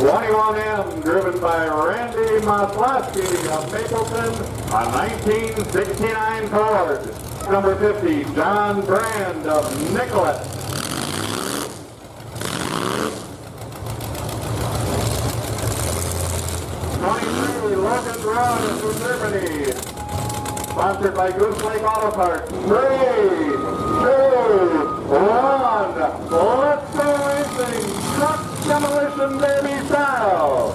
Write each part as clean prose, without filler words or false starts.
21M, driven by Randy Maslowski of Mapleton, a 1969 Ford. Number 50, John Brand of Nicollet. 23, Logan Brown of New Germany. Sponsored by Goose Lake Auto Parts. 3, 2, 1. Let's go racing. Truck Demolition Derby style.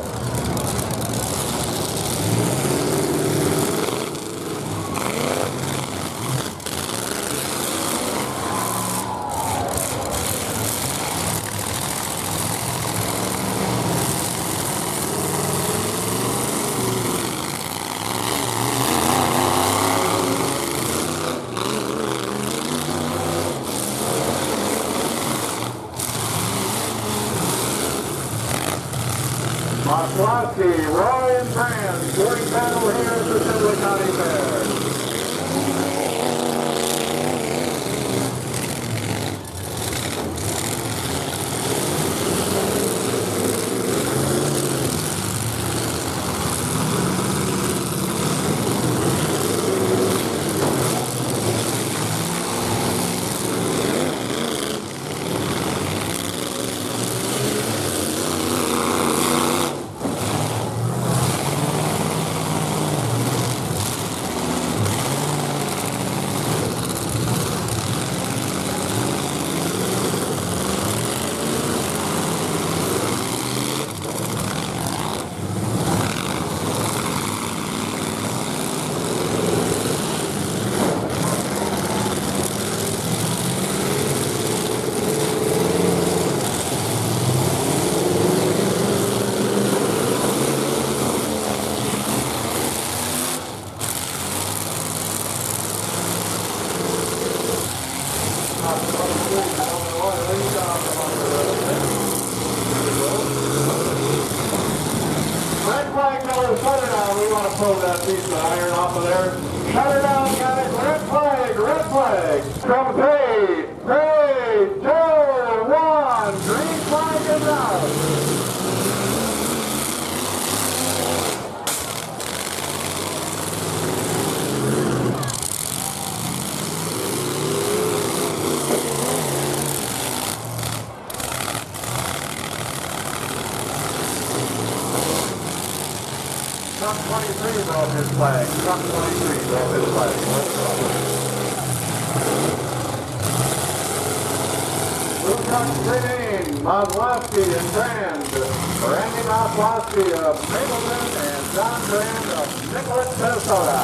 Maslowski, Roy and Brand, touring battle here at the Sibley County Fair. Red flag color, shut her down. We want to pull that piece of iron off of there. Shut her down, guys. Red flag, red flag. From 3, 2, 1. Green flag is out. Truck 23 broke his flag. Truck 23 broke his flag. Blue truck 13, Maslowski and Brand. Randy Maslowski of Mapleton and John Brand of Nicollet, Minnesota.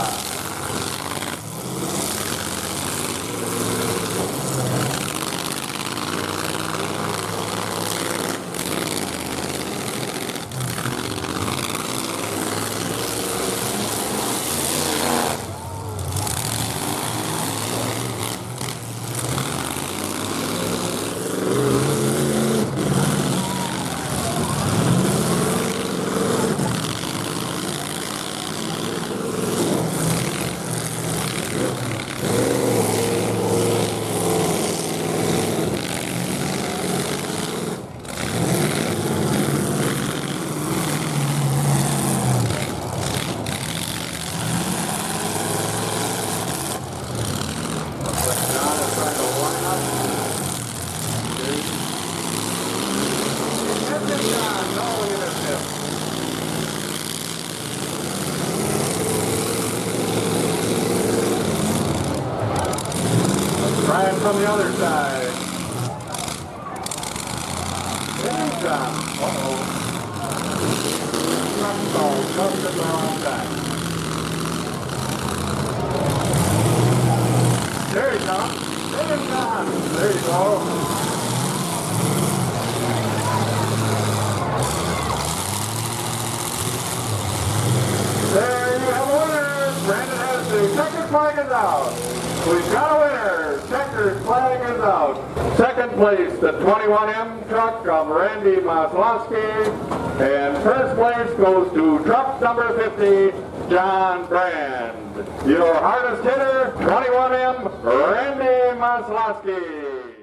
Brian from the other side. There's John. Uh-oh. Just at the wrong side. There you go. There's John. There you go. There you have a winner. Brandon has the checkered flag is out. We've got a winner. Checkered flag is out. Second place, the 21M truck of Randy Maslowski. And first place goes to truck number 50, John Brand. Your hardest hitter, 21M, Randy Maslowski.